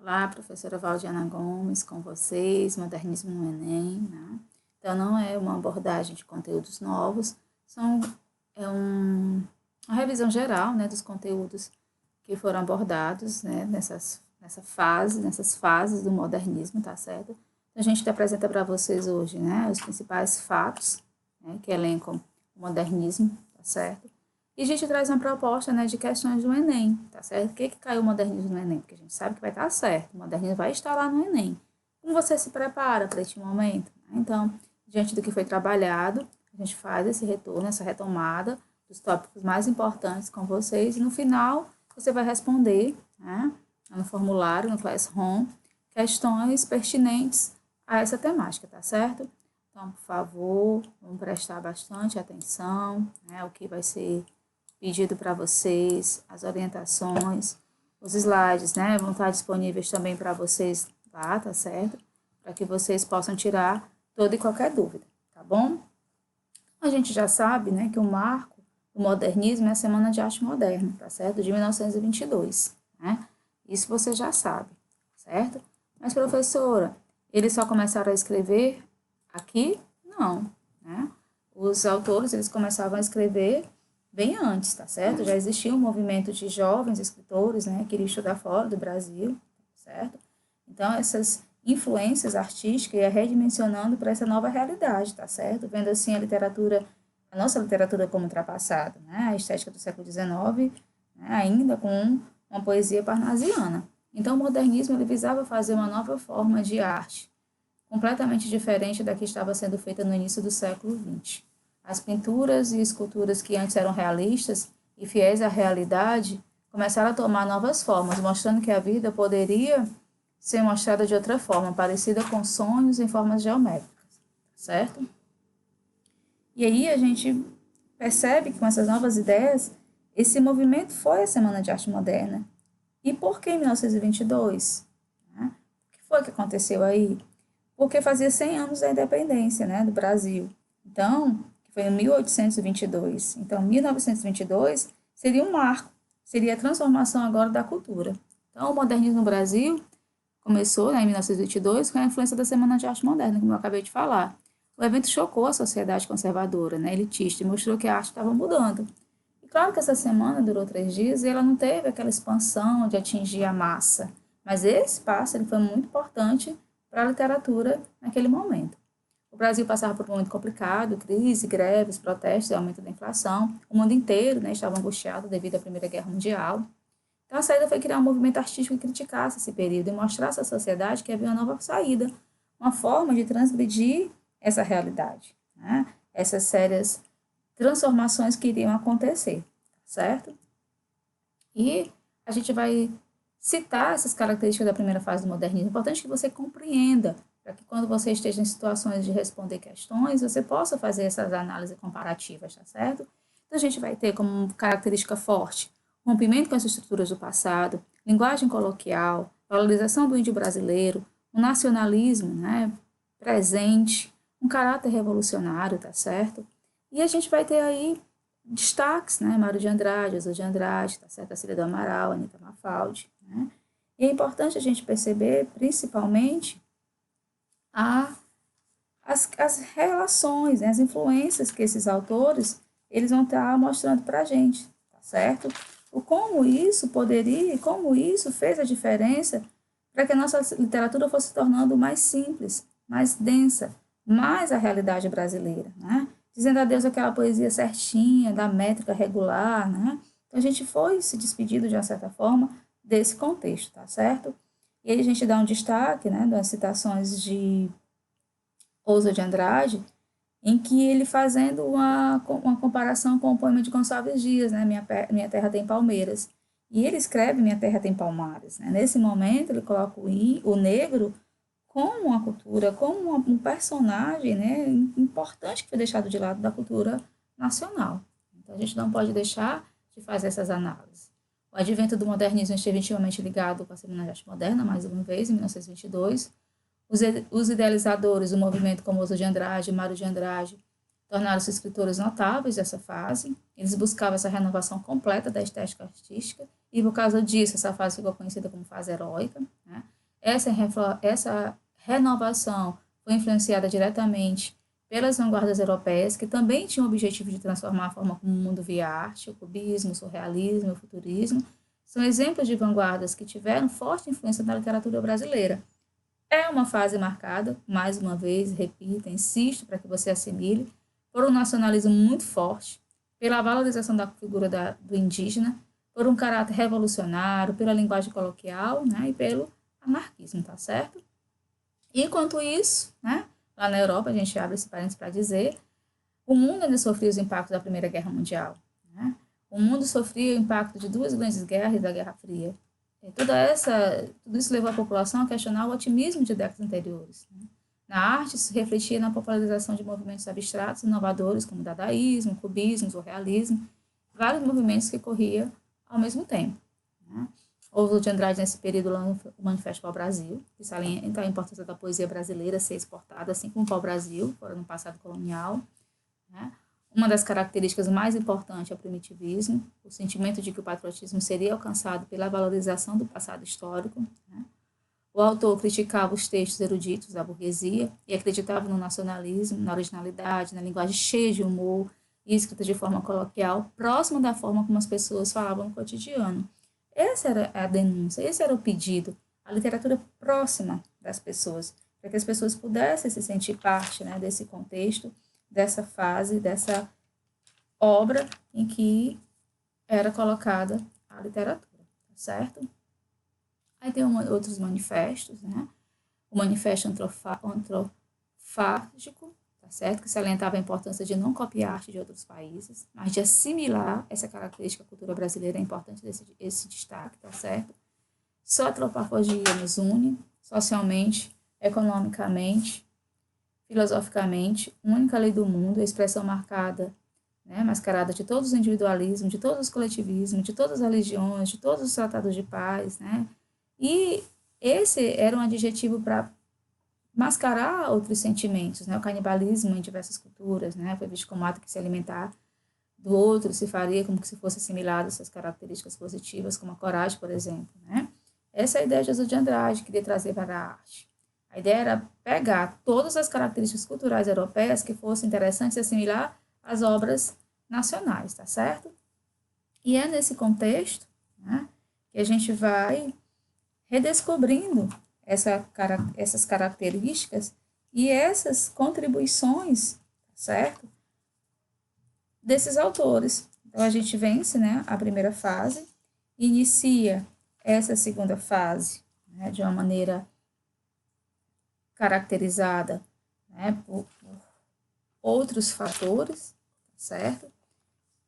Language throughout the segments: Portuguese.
Olá, professora Valdiana Gomes, com vocês, Modernismo no Enem, né? Então, não é uma abordagem de conteúdos novos, uma revisão geral, né, dos conteúdos que foram abordados, né, nessas fases do modernismo, tá certo? Então, a gente apresenta para vocês hoje, né, os principais fatos, né, que elencam o modernismo, tá certo? E a gente traz uma proposta, né, de questões do Enem, tá certo? O que caiu o modernismo no Enem? Porque a gente sabe que vai estar certo, o modernismo vai estar lá no Enem. Como você se prepara para este momento? Então, diante do que foi trabalhado, a gente faz esse retorno, essa retomada dos tópicos mais importantes com vocês e no final você vai responder, né, no formulário, no Classroom, questões pertinentes a essa temática, tá certo? Então, por favor, vamos prestar bastante atenção, né, o que vai ser pedido para vocês, as orientações, os slides, né, vão estar disponíveis também para vocês lá, tá certo? Para que vocês possam tirar toda e qualquer dúvida, tá bom? A gente já sabe, né, que o marco do modernismo é a Semana de Arte Moderna, tá certo? De 1922, né? Isso você já sabe, certo? Mas, professora, eles só começaram a escrever aqui? Não, né? Os autores, eles começavam a escrever bem antes, tá certo? Já existia um movimento de jovens escritores, né, que queriam estudar fora do Brasil, certo? Então, essas influências artísticas ia redimensionando para essa nova realidade, tá certo? Vendo assim a nossa literatura como ultrapassada, né? A estética do século XIX, né? Ainda com uma poesia parnasiana. Então, o modernismo ele visava fazer uma nova forma de arte, completamente diferente da que estava sendo feita no início do século XX. As pinturas e esculturas que antes eram realistas e fiéis à realidade começaram a tomar novas formas, mostrando que a vida poderia ser mostrada de outra forma, parecida com sonhos em formas geométricas, certo? E aí a gente percebe que com essas novas ideias, esse movimento foi a Semana de Arte Moderna. E por que em 1922? Né? O que foi que aconteceu aí? Porque fazia 100 anos da independência, né, do Brasil. Então, que foi em 1822. Então, 1922 seria um marco, seria a transformação agora da cultura. Então, o modernismo no Brasil começou, né, em 1922 com a influência da Semana de Arte Moderna, como eu acabei de falar. O evento chocou a sociedade conservadora, né, elitista, e mostrou que a arte estava mudando. E claro que essa semana durou 3 dias e ela não teve aquela expansão de atingir a massa, mas esse passo ele foi muito importante para a literatura naquele momento. O Brasil passava por um momento complicado, crise, greves, protestos e aumento da inflação. O mundo inteiro, né, estava angustiado devido à Primeira Guerra Mundial. Então, a saída foi criar um movimento artístico que criticasse esse período e mostrasse à sociedade que havia uma nova saída, uma forma de transgredir essa realidade, né? Essas sérias transformações que iriam acontecer, certo? E a gente vai citar essas características da primeira fase do modernismo. É importante que você compreenda, para que quando você esteja em situações de responder questões, você possa fazer essas análises comparativas, tá certo? Então, a gente vai ter como característica forte rompimento com as estruturas do passado, linguagem coloquial, valorização do índio brasileiro, o nacionalismo, né, presente, um caráter revolucionário, tá certo? E a gente vai ter aí destaques, né, Mário de Andrade, Oswald de Andrade, tá certo? A Cília do Amaral, Anita Mafaldi, né? E é importante a gente perceber, principalmente, as relações, né, as influências que esses autores eles vão estar mostrando para a gente, tá certo? O como isso poderia, como isso fez a diferença para que a nossa literatura fosse se tornando mais simples, mais densa, mais a realidade brasileira, né? Dizendo adeus àquela poesia certinha, da métrica regular, né? Então a gente foi se despedindo de uma certa forma desse contexto, tá certo? E aí a gente dá um destaque, né, das citações de Oswald de Andrade, em que ele fazendo uma comparação com o poema de Gonçalves Dias, né, Minha Terra Tem Palmeiras. E ele escreve Minha Terra Tem Palmares. Né? Nesse momento, ele coloca o negro como uma cultura, como um personagem, né, importante que foi deixado de lado da cultura nacional. Então, a gente não pode deixar de fazer essas análises. O advento do modernismo esteve intimamente ligado com a Semana de Arte Moderna, mais uma vez, em 1922. Os idealizadores do movimento, como Oswald de Andrade e Mário de Andrade, tornaram-se escritores notáveis dessa fase. Eles buscavam essa renovação completa da estética artística e, por causa disso, essa fase ficou conhecida como fase heróica. Né? Essa renovação foi influenciada diretamente pelas vanguardas europeias, que também tinham o objetivo de transformar a forma como o mundo via arte, o cubismo, o surrealismo, o futurismo. São exemplos de vanguardas que tiveram forte influência na literatura brasileira. É uma fase marcada, mais uma vez, repito, insisto para que você assimile, por um nacionalismo muito forte, pela valorização da figura do indígena, por um caráter revolucionário, pela linguagem coloquial, né, e pelo anarquismo, tá certo? Enquanto isso, né, lá na Europa, a gente abre esse parênteses para dizer, o mundo ainda sofria os impactos da Primeira Guerra Mundial. Né? O mundo sofria o impacto de duas grandes guerras e da Guerra Fria. E tudo isso levou a população a questionar o otimismo de décadas anteriores. Né? Na arte, isso refletia na popularização de movimentos abstratos inovadores, como o dadaísmo, o cubismo, o realismo, vários movimentos que corriam ao mesmo tempo. Né? Houve o de Andrade nesse período lá no Manifesto para o Brasil, que salienta a importância da poesia brasileira ser exportada, assim como para o Brasil, fora no passado colonial. Né? Uma das características mais importantes é o primitivismo, o sentimento de que o patriotismo seria alcançado pela valorização do passado histórico. Né? O autor criticava os textos eruditos da burguesia e acreditava no nacionalismo, na originalidade, na linguagem cheia de humor e escrita de forma coloquial, próxima da forma como as pessoas falavam no cotidiano. Essa era a denúncia, esse era o pedido, a literatura próxima das pessoas, para que as pessoas pudessem se sentir parte, né, desse contexto, dessa fase, dessa obra em que era colocada a literatura, tá certo? Aí tem outros manifestos, né? O manifesto antrofágico, tá certo? Que salientava a importância de não copiar arte de outros países, mas de assimilar essa característica da cultura brasileira, é importante esse destaque, tá certo? Só a antropofagia nos une, socialmente, economicamente, filosoficamente, única lei do mundo, a expressão marcada, né, mascarada de todos os individualismos, de todos os coletivismos, de todas as religiões, de todos os tratados de paz, né? E esse era um adjetivo para mascarar outros sentimentos, né? O canibalismo em diversas culturas, né? Foi visto como ato que se alimentar do outro se faria como se fosse assimilado essas características positivas, como a coragem, por exemplo, né? Essa é a ideia de Jesus de Andrade, que queria trazer para a arte. A ideia era pegar todas as características culturais europeias que fossem interessantes e assimilar às obras nacionais, tá certo? E é nesse contexto, né, que a gente vai redescobrindo essas características e essas contribuições, certo? Desses autores. Então, a gente vence, né, a primeira fase, inicia essa segunda fase, né, de uma maneira caracterizada, né, por outros fatores, certo?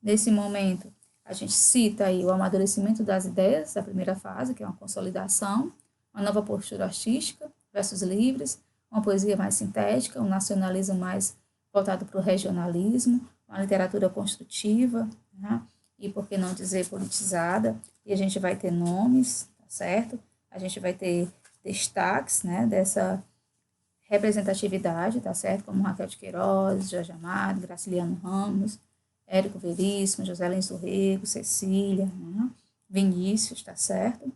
Nesse momento, a gente cita aí o amadurecimento das ideias da primeira fase, que é uma consolidação, uma nova postura artística, versos livres, uma poesia mais sintética, um nacionalismo mais voltado para o regionalismo, uma literatura construtiva, né? E por que não dizer politizada, e a gente vai ter nomes, tá certo? A gente vai ter destaques, né, dessa representatividade, tá certo? Como Raquel de Queiroz, Jorge Amado, Graciliano Ramos, Érico Veríssimo, José Lourenço Rego, Cecília, né? Vinícius, tá certo?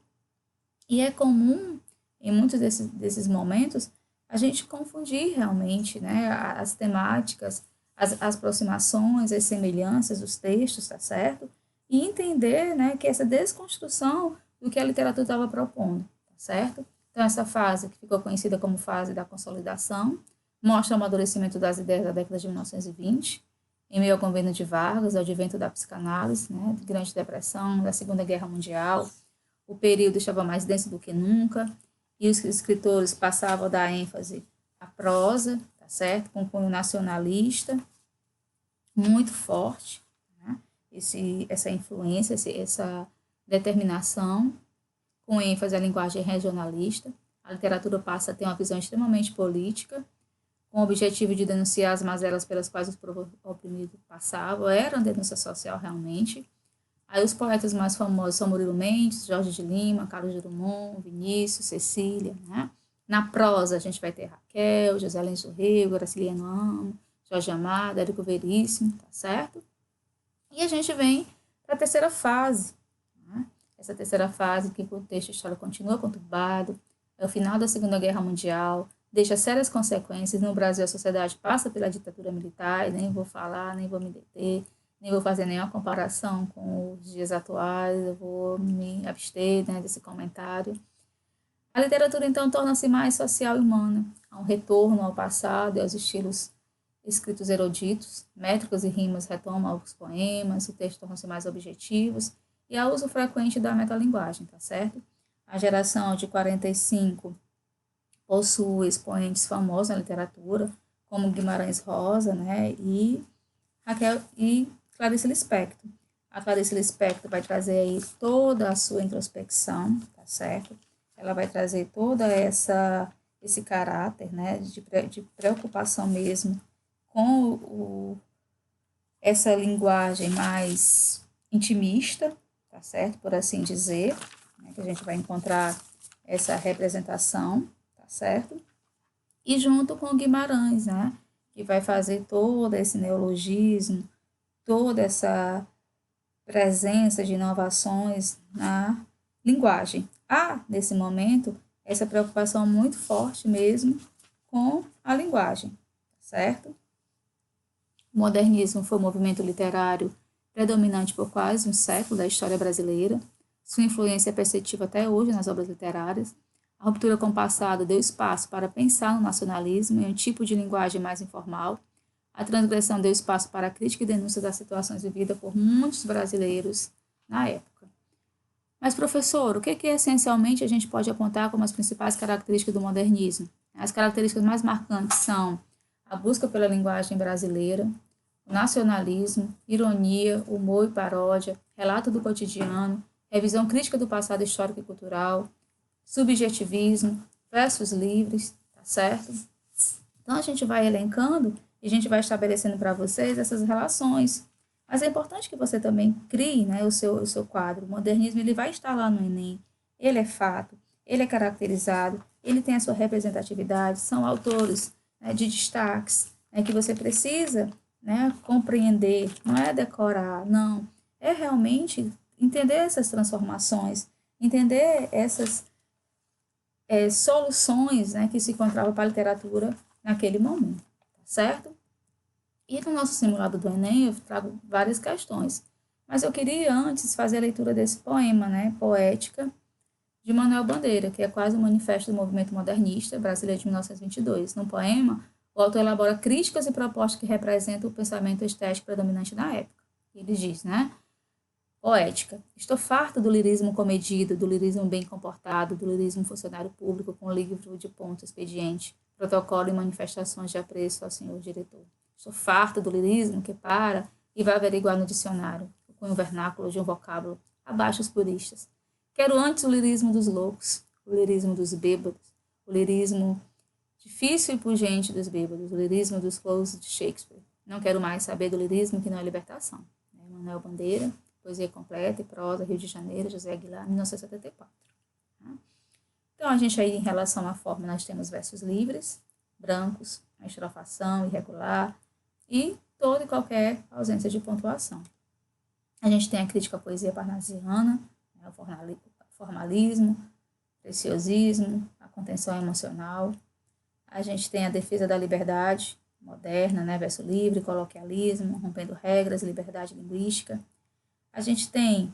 E é comum, em muitos desses momentos, a gente confundir realmente, né, as temáticas, as aproximações, as semelhanças dos textos, tá certo? E entender, né, que essa desconstrução do que a literatura estava propondo, tá certo? Então, essa fase, que ficou conhecida como fase da consolidação, mostra o amadurecimento das ideias da década de 1920, em meio ao convênio de Vargas, ao advento da psicanálise, né, de Grande Depressão, da Segunda Guerra Mundial. O período estava mais denso do que nunca, e os escritores passavam a dar ênfase à prosa, tá certo? Com um cunho nacionalista muito forte, né? Essa influência, essa determinação, com ênfase à linguagem regionalista. A literatura passa a ter uma visão extremamente política, com o objetivo de denunciar as mazelas pelas quais os oprimidos passavam, era uma denúncia social realmente. Aí os poetas mais famosos são Murilo Mendes, Jorge de Lima, Carlos Drummond, Vinícius, Cecília, né? Na prosa a gente vai ter Raquel, José Lourenço Rego, Graciliano Ramos, Jorge Amado, Érico Veríssimo, tá certo? E a gente vem para a terceira fase, né? Essa terceira fase que o contexto histórico continua conturbado, é o final da Segunda Guerra Mundial, deixa sérias consequências. No Brasil, a sociedade passa pela ditadura militar, e nem vou falar, nem vou me deter, nem vou fazer nenhuma comparação com os dias atuais, eu vou me abster, né, desse comentário. A literatura, então, torna-se mais social e humana. Há um retorno ao passado e aos estilos escritos eruditos, métricas e rimas retomam os poemas, o texto torna-se mais objetivos e há uso frequente da metalinguagem, tá certo? A geração de 45 possui expoentes famosos na literatura, como Guimarães Rosa, né, e Raquel e Clarice Lispector. A Clarice Lispector vai trazer aí toda a sua introspecção, tá certo? Ela vai trazer toda esse caráter, né, de preocupação mesmo com essa linguagem mais intimista, tá certo? Por assim dizer, né, que a gente vai encontrar essa representação, tá certo? E junto com Guimarães, né, que vai fazer todo esse neologismo, toda essa presença de inovações na linguagem. Há, nesse momento, essa preocupação muito forte mesmo com a linguagem, certo? O modernismo foi um movimento literário predominante por quase um século da história brasileira. Sua influência é perceptível até hoje nas obras literárias. A ruptura com o passado deu espaço para pensar no nacionalismo em um tipo de linguagem mais informal. A transgressão deu espaço para a crítica e denúncia das situações vividas por muitos brasileiros na época. Mas, professor, o que essencialmente a gente pode apontar como as principais características do modernismo? As características mais marcantes são a busca pela linguagem brasileira, o nacionalismo, ironia, humor e paródia, relato do cotidiano, revisão crítica do passado histórico e cultural, subjetivismo, versos livres, tá certo? Então, a gente vai elencando e a gente vai estabelecendo para vocês essas relações. Mas é importante que você também crie, né, o seu quadro. O modernismo ele vai estar lá no Enem, ele é fato, ele é caracterizado, ele tem a sua representatividade, são autores, né, de destaques, né, que você precisa, né, compreender, não é decorar, não, é realmente entender essas transformações, entender essas soluções, né, que se encontravam para a literatura naquele momento, tá certo? E no nosso simulado do Enem eu trago várias questões, mas eu queria antes fazer a leitura desse poema, né, Poética, de Manuel Bandeira, que é quase um manifesto do movimento modernista brasileiro de 1922. No poema, o autor elabora críticas e propostas que representam o pensamento estético predominante na época. Ele diz, né? Poética. Estou farto do lirismo comedido, do lirismo bem comportado, do lirismo funcionário público com livro de ponto expediente, protocolo e manifestações de apreço ao senhor diretor. Estou farto do lirismo que para e vai averiguar no dicionário, o cunho vernáculo de um vocábulo abaixo os puristas. Quero antes o lirismo dos loucos, o lirismo dos bêbados, o lirismo difícil e pungente dos bêbados, o lirismo dos close de Shakespeare. Não quero mais saber do lirismo que não é libertação. Manuel Bandeira, Poesia Completa e Prosa, Rio de Janeiro, José Aguilar, 1974. Então, a gente aí, em relação à forma, nós temos versos livres, brancos, a estrofação irregular e toda e qualquer ausência de pontuação. A gente tem a crítica à poesia parnasiana, né, o formalismo, preciosismo, a contenção emocional. A gente tem a defesa da liberdade moderna, né, verso livre, coloquialismo, rompendo regras, liberdade linguística. A gente tem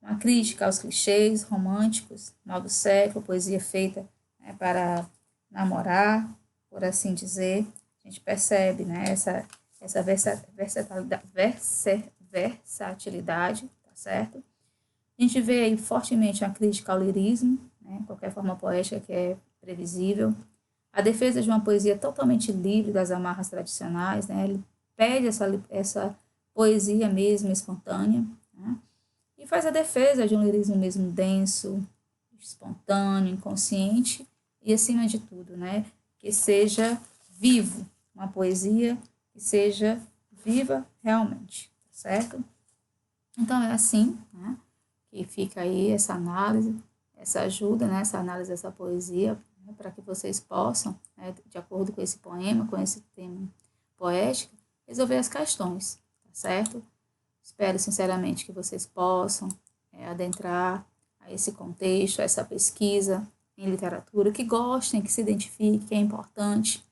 uma crítica aos clichês românticos, mal do século, poesia feita, né, para namorar, por assim dizer. A gente percebe, né, essa versatilidade, tá certo? A gente vê aí fortemente a crítica ao lirismo, né, qualquer forma poética que é previsível. A defesa de uma poesia totalmente livre das amarras tradicionais, né, ele pede essa poesia mesmo espontânea, né, e faz a defesa de um lirismo mesmo denso, espontâneo, inconsciente e, acima de tudo, né, que seja vivo, uma poesia que seja viva realmente, tá certo? Então, é assim, né, que fica aí essa análise, essa ajuda, né, essa análise dessa poesia, né, para que vocês possam, né, de acordo com esse poema, com esse tema poético, resolver as questões, tá certo? Espero sinceramente que vocês possam adentrar a esse contexto, a essa pesquisa, em literatura, que gostem, que se identifiquem, que é importante.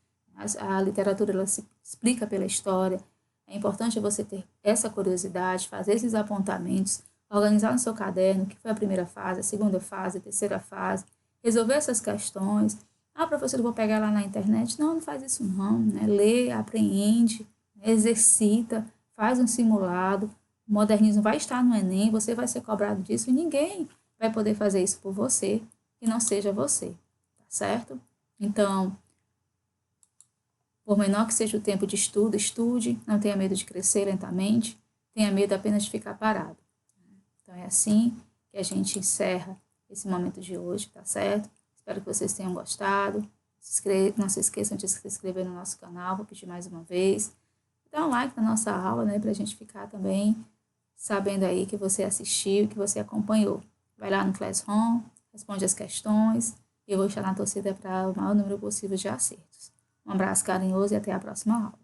A literatura ela se explica pela história. É importante você ter essa curiosidade, fazer esses apontamentos, organizar no seu caderno o que foi a primeira fase, a segunda fase, a terceira fase, resolver essas questões. Ah, professor, eu vou pegar lá na internet. Não, não faz isso não, né? Lê, apreende, exercita, faz um simulado. O modernismo vai estar no Enem, você vai ser cobrado disso e ninguém vai poder fazer isso por você, que não seja você, tá certo? Então, por menor que seja o tempo de estudo, estude, não tenha medo de crescer lentamente, tenha medo apenas de ficar parado. Então é assim que a gente encerra esse momento de hoje, tá certo? Espero que vocês tenham gostado. Não se esqueçam de se inscrever no nosso canal, vou pedir mais uma vez. Dá um like na nossa aula, né, pra gente ficar também sabendo aí que você assistiu, que você acompanhou. Vai lá no Classroom, responde as questões e eu vou estar na torcida para o maior número possível de acertos. Um abraço carinhoso e até a próxima aula.